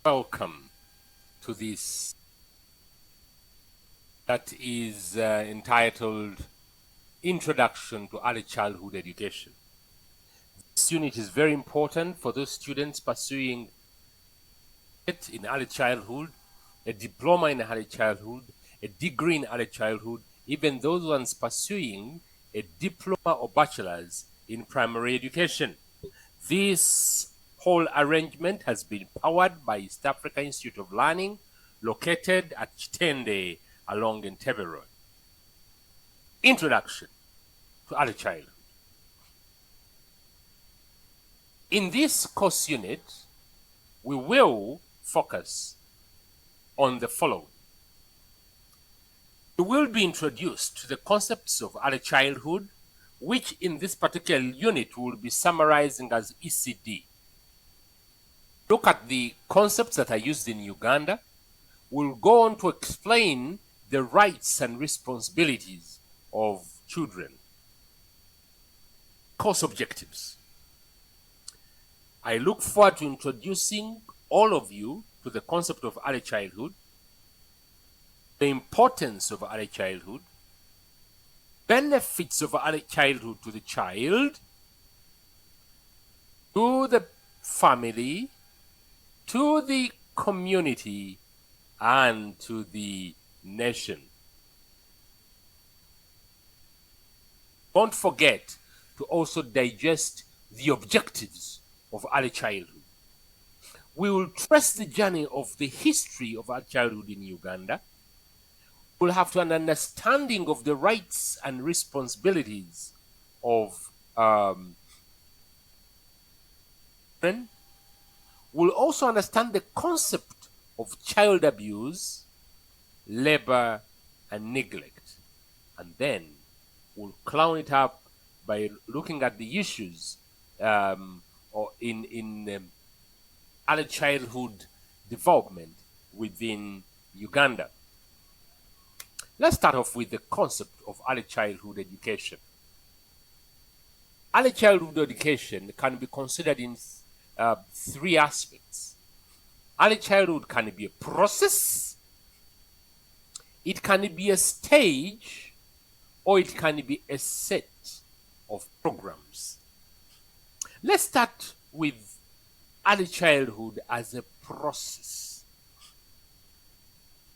Welcome to this that is entitled Introduction to Early Childhood Education. This unit is very important for those students pursuing it in early childhood, a diploma in early childhood, a degree in early childhood, even those ones pursuing a diploma or bachelor's in primary education. This whole arrangement has been powered by East Africa Institute of Learning, located at Chitende along Entebbe Road. Introduction to Early Childhood. In this course unit, we will focus on the following. We will be introduced to the concepts of early childhood, which in this particular unit will be summarizing as ECD. Look at the concepts that are used in Uganda. We'll go on to explain the rights and responsibilities of children. Course objectives. I look forward to introducing all of you to the concept of early childhood, the importance of early childhood, benefits of early childhood to the child, to the family, to the community, and to the nation. Don't forget to also digest the objectives of early childhood. We will trace the journey of the history of early childhood in Uganda. We'll have to an understanding of the rights and responsibilities of children. We'll also understand the concept of child abuse, labor, and neglect. And then we'll clown it up by looking at the issues in early childhood development within Uganda. Let's start off with the concept of early childhood education. Early childhood education can be considered in three aspects. Early childhood can be a process, it can be a stage, or it can be a set of programs. Let's start with early childhood as a process.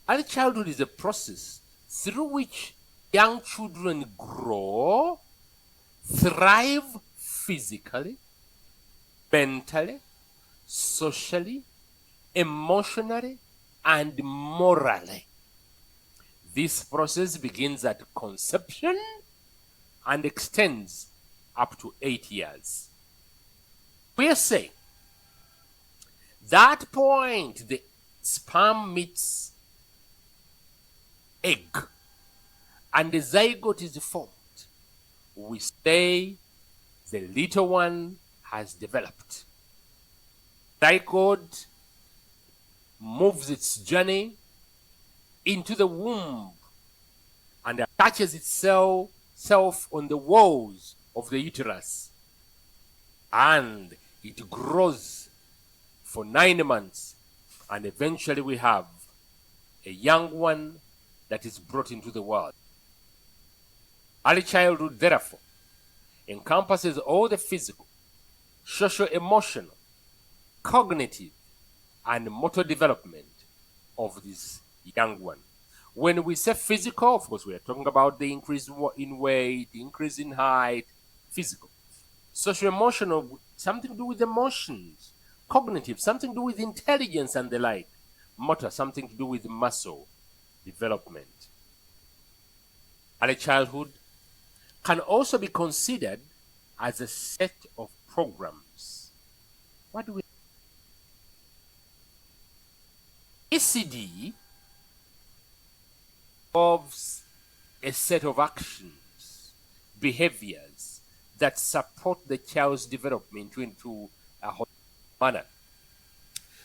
Early childhood is a process through which young children grow, thrive physically, mentally, socially, emotionally, and morally. This process begins at conception and extends up to 8 years. We are saying that point the sperm meets egg and the zygote is formed. We say the little one has developed. Zygote moves its journey into the womb and attaches itself on the walls of the uterus, and it grows for 9 months, and eventually we have a young one that is brought into the world. Early childhood, therefore, encompasses all the physical, social, emotional, cognitive, and motor development of this young one. When we say physical, of course, we are talking about the increase in weight, the increase in height, physical. Social, emotional, something to do with emotions. Cognitive, something to do with intelligence and the like. Motor, something to do with muscle development. Early childhood can also be considered as a set of programs. What do we ECD involves a set of actions, behaviors that support the child's development into a whole manner.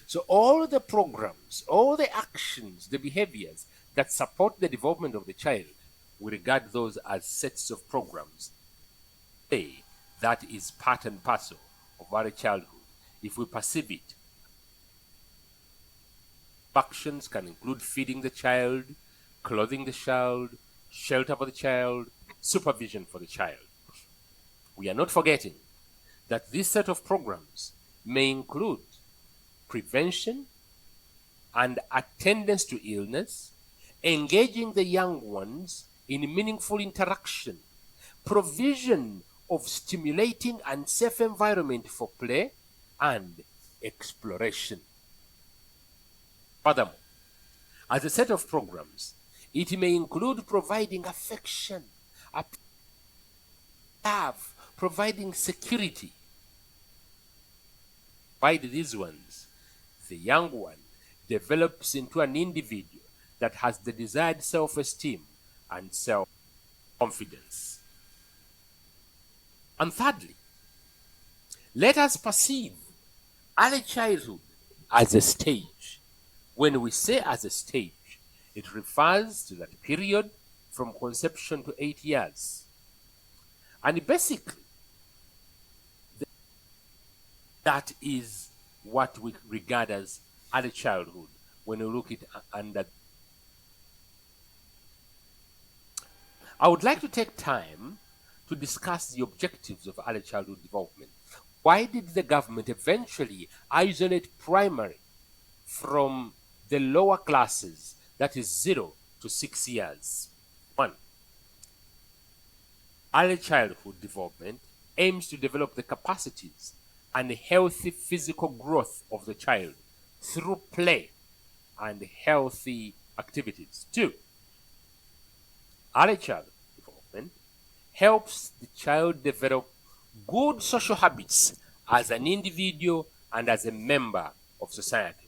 So all the programs, all the actions, the behaviors that support the development of the child, we regard those as sets of programs. That is part and parcel of early childhood if we perceive it Actions can include feeding the child, clothing the child, shelter for the child, supervision for the child. We are not forgetting that this set of programs may include prevention and attendance to illness, engaging the young ones in meaningful interaction, provision of stimulating and safe environment for play and exploration. Furthermore, as a set of programs, it may include providing affection, love, providing security. By these ones, the young one develops into an individual that has the desired self-esteem and self-confidence. And thirdly, let us perceive early childhood as a stage. When we say as a stage, it refers to that period from conception to 8 years. And basically, that is what we regard as early childhood when we look at it under. I would like to take time to discuss the objectives of early childhood development. Why did the government eventually isolate primary from the lower classes, that is 0 to 6 years? 1. Early childhood development aims to develop the capacities and healthy physical growth of the child through play and healthy activities. 2. Early childhood development helps the child develop good social habits as an individual and as a member of society.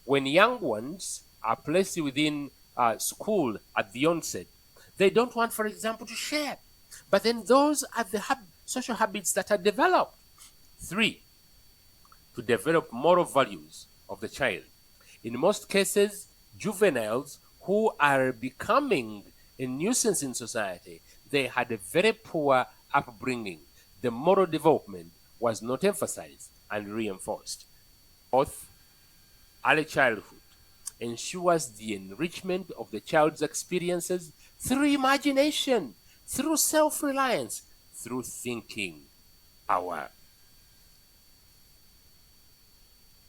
When young ones are placed within school at the onset, they don't want, for example, to share. But then those are the social habits that are developed. 3. To develop moral values of the child. In most cases, juveniles who are becoming a nuisance in society, they had a very poor upbringing. The moral development was not emphasized and reinforced. 4th, early childhood ensures the enrichment of the child's experiences through imagination, through self-reliance, through thinking power.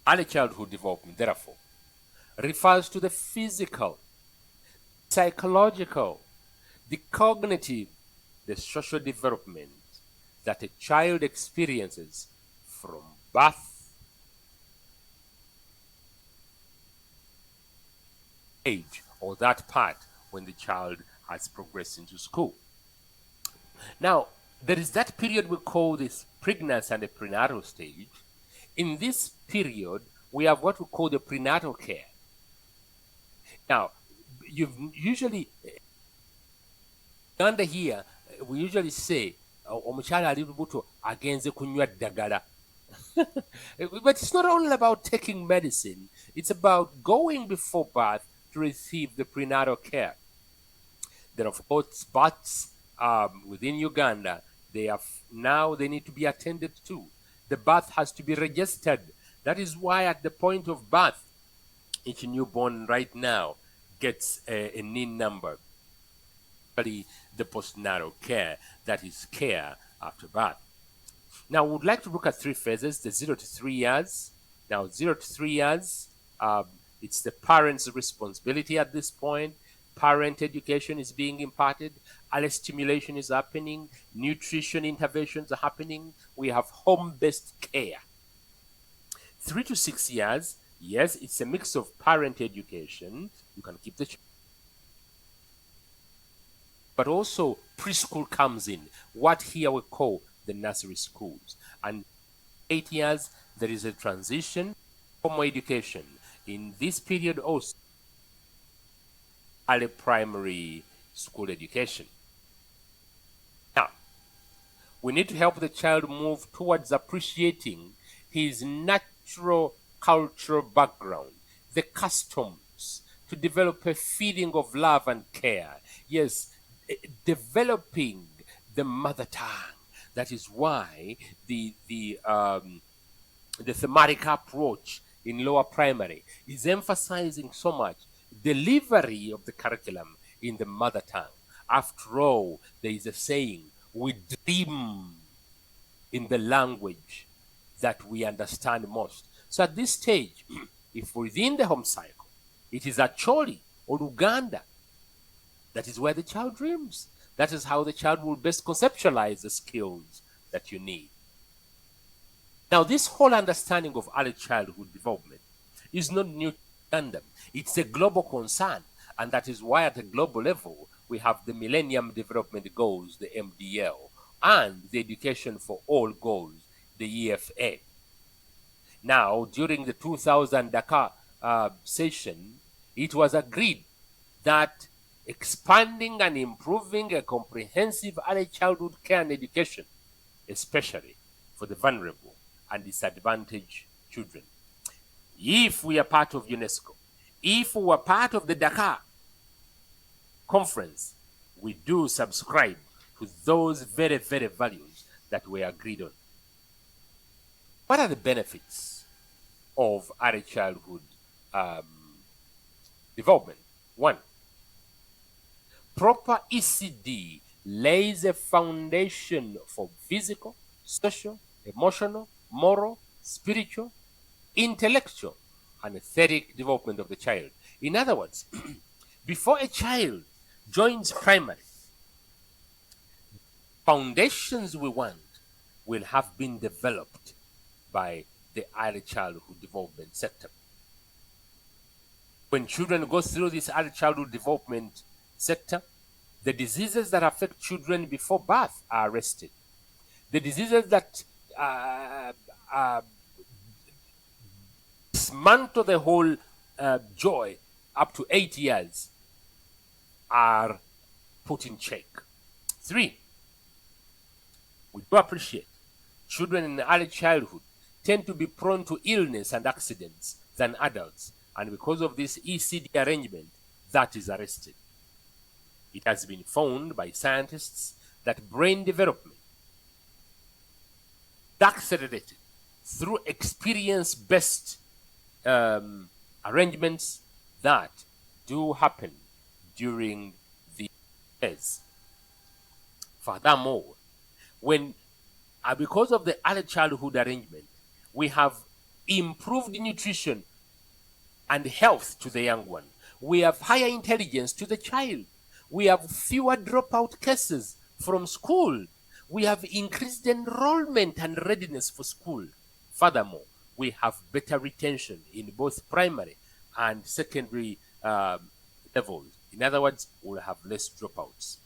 Early childhood development, therefore, refers to the physical, psychological, the cognitive, the social development that a child experiences from birth age, or that part when the child has progressed into school. Now, there is that period we call this pregnancy and the prenatal stage. In this period, we have what we call the prenatal care. Now, you've usually, under here, we usually say, omukyala ali lubuto agenze kunywa ddagala. But it's not only about taking medicine, it's about going before birth to receive the prenatal care. There are, of course, births within Uganda. They need to be attended to. The birth has to be registered. That is why at the point of birth, each newborn right now gets a NIN number. The postnatal care, that is care after birth. Now, we would like to look at 3 phases, the 0 to 3 years. Now, 0 to 3 years, it's the parent's responsibility at this point. Parent education is being imparted, early stimulation is happening, nutrition interventions are happening, we have home-based care. 3 to 6 years, yes, it's a mix of parent education, you can keep the child, but also preschool comes in, what here we call the nursery schools. And 8 years, there is a transition, formal education. In this period also, early primary school education. Now, we need to help the child move towards appreciating his natural cultural background, the customs, to develop a feeling of love and care. Yes, developing the mother tongue. That is why the thematic approach in lower primary is emphasizing so much delivery of the curriculum in the mother tongue. After all, there is a saying, we dream in the language that we understand most. So at this stage, if within the home cycle, it is Acholi or Uganda, that is where the child dreams. That is how the child will best conceptualize the skills that you need. Now, this whole understanding of early childhood development is not new to Uganda. It's a global concern, and that is why at a global level, we have the Millennium Development Goals, the MDL, and the Education for All Goals, the EFA. Now, during the 2000 Dakar session, it was agreed that expanding and improving a comprehensive early childhood care and education, especially for the vulnerable and disadvantaged children. If we are part of UNESCO, if we are part of the Dakar conference, we do subscribe to those very, very values that we agreed on. What are the benefits of early childhood development? One, proper ECD lays a foundation for physical, social, emotional, moral, spiritual, intellectual, and aesthetic development of the child. In other words, before a child joins primary, foundations we want will have been developed by the early childhood development sector. When children go through this early childhood development sector, the diseases that affect children before birth are arrested. The diseases that dismantle the whole joy up to 8 years are put in check. 3, we do appreciate children in early childhood tend to be prone to illness and accidents than adults, and because of this ECD arrangement, that is arrested. It has been found by scientists that brain development is accelerated through experience-based arrangements that do happen during the years. Furthermore, when because of the early childhood arrangement, we have improved nutrition and health to the young one. We have higher intelligence to the child. We have fewer dropout cases from school. We have increased enrollment and readiness for school. Furthermore, we have better retention in both primary and secondary levels. In other words, we'll have less dropouts.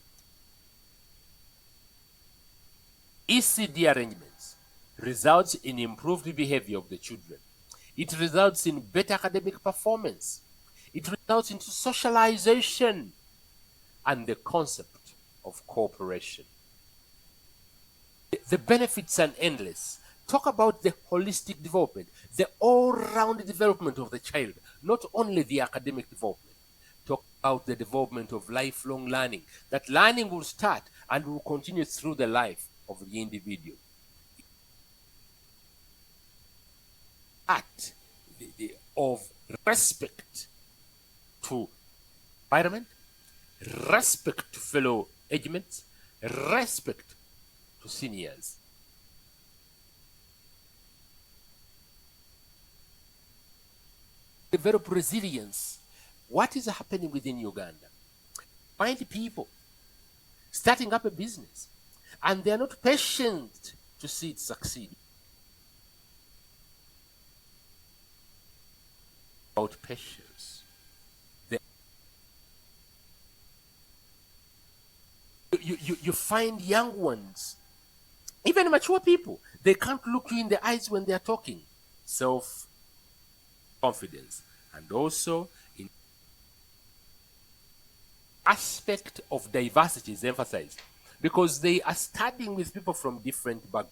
ECD arrangements results in improved behavior of the children. It results in better academic performance. It results into socialization and the concept of cooperation. The benefits are endless. Talk about the holistic development, the all-round development of the child, not only the academic development. Talk about the development of lifelong learning. That learning will start and will continue through the life of the individual. Act of respect to environment, respect to fellow age mates, respect to seniors. Develop resilience. What is happening within Uganda? Find people starting up a business and they are not patient to see it succeed. About patience. You find young ones, even mature people, they can't look you in the eyes when they are talking. Self-confidence. And also, in aspect of diversity is emphasized because they are studying with people from different backgrounds,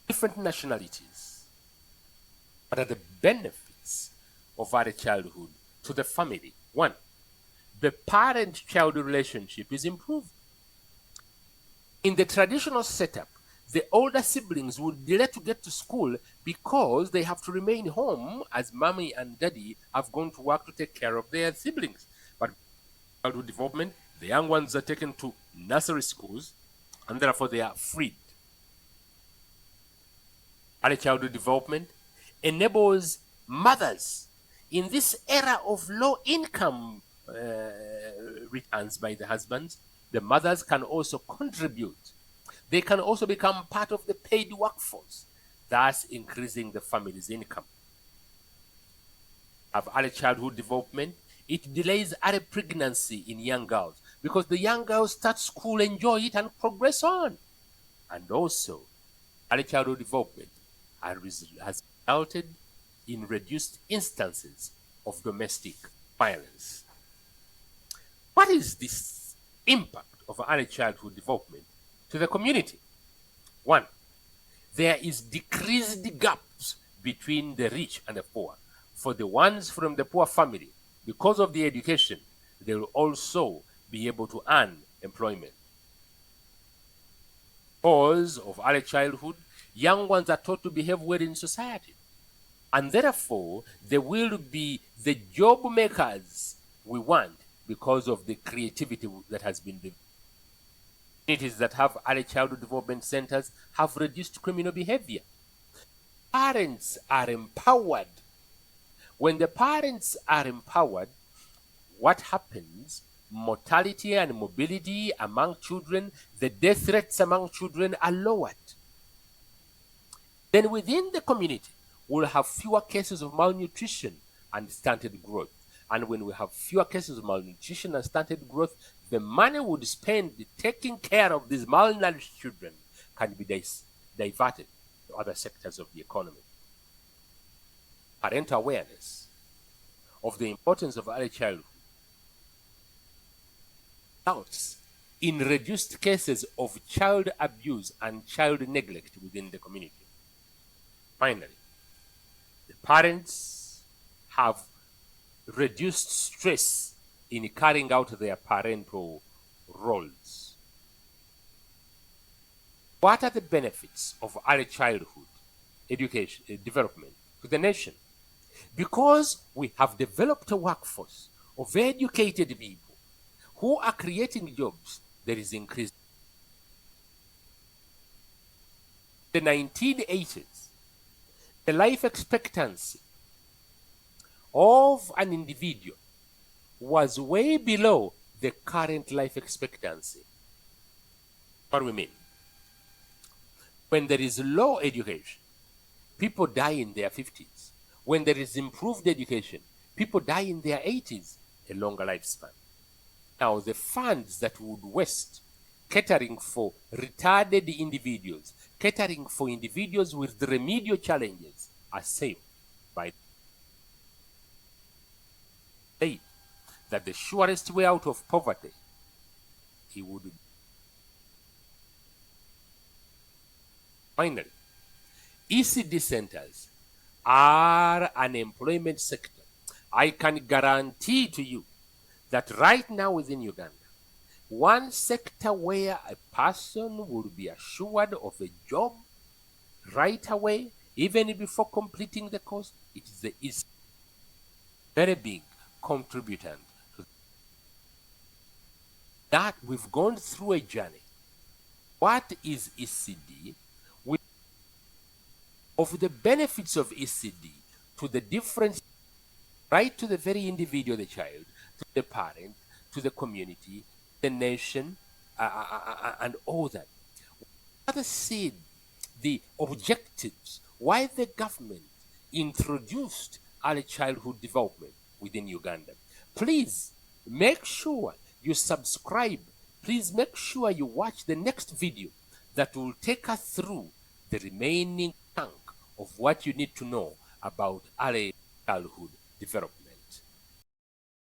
different nationalities. What are the benefits of early childhood to the family? 1, the parent-child relationship is improved. In the traditional setup, the older siblings would delay to get to school because they have to remain home as mommy and daddy have gone to work to take care of their siblings. But childhood development, the young ones are taken to nursery schools and therefore they are freed. Early childhood development enables mothers in this era of low income returns by the husbands. The mothers can also contribute. They can also become part of the paid workforce, thus increasing the family's income. Of early childhood development, it delays early pregnancy in young girls because the young girls start school, enjoy it, and progress on. And also, early childhood development has resulted in reduced instances of domestic violence. What is this impact of early childhood development to the community? One, there is decreased gaps between the rich and the poor. For the ones from the poor family, because of the education, they will also be able to earn employment. Because of early childhood, young ones are taught to behave well in society. And therefore, they will be the job makers we want because of the creativity that has been developed. Communities that have early childhood development centers have reduced criminal behavior. Parents are empowered. When the parents are empowered, what happens? Mortality and mobility among children, the death rates among children are lowered. Then within the community, we'll have fewer cases of malnutrition and stunted growth. And when we have fewer cases of malnutrition and stunted growth, the money we would spend taking care of these malnourished children can be diverted to other sectors of the economy. Parental awareness of the importance of early childhood results in reduced cases of child abuse and child neglect within the community. Finally, the parents have reduced stress in carrying out their parental roles. What are the benefits of early childhood education development to the nation? Because we have developed a workforce of educated people who are creating jobs, there is increased. In the 1980s, the life expectancy of an individual was way below the current life expectancy. What do we mean? When there is low education, people die in their 50s. When there is improved education, people die in their 80s, a longer lifespan. Now, the funds that would waste catering for retarded individuals, catering for individuals with remedial challenges, are saved by state that the surest way out of poverty, he would. Finally, ECD centers are an employment sector. I can guarantee to you that right now within Uganda, one sector where a person will be assured of a job right away, even before completing the course, it is the ECD. Very big contributor to that. We've gone through a journey. What is ECD? Of the benefits of ECD to the different, right to the very individual, the child, to the parent, to the community, the nation, and all that. Other said the objectives, why the government introduced early childhood development within Uganda. Please make sure you subscribe. Please make sure you watch the next video that will take us through the remaining chunk of what you need to know about early childhood development.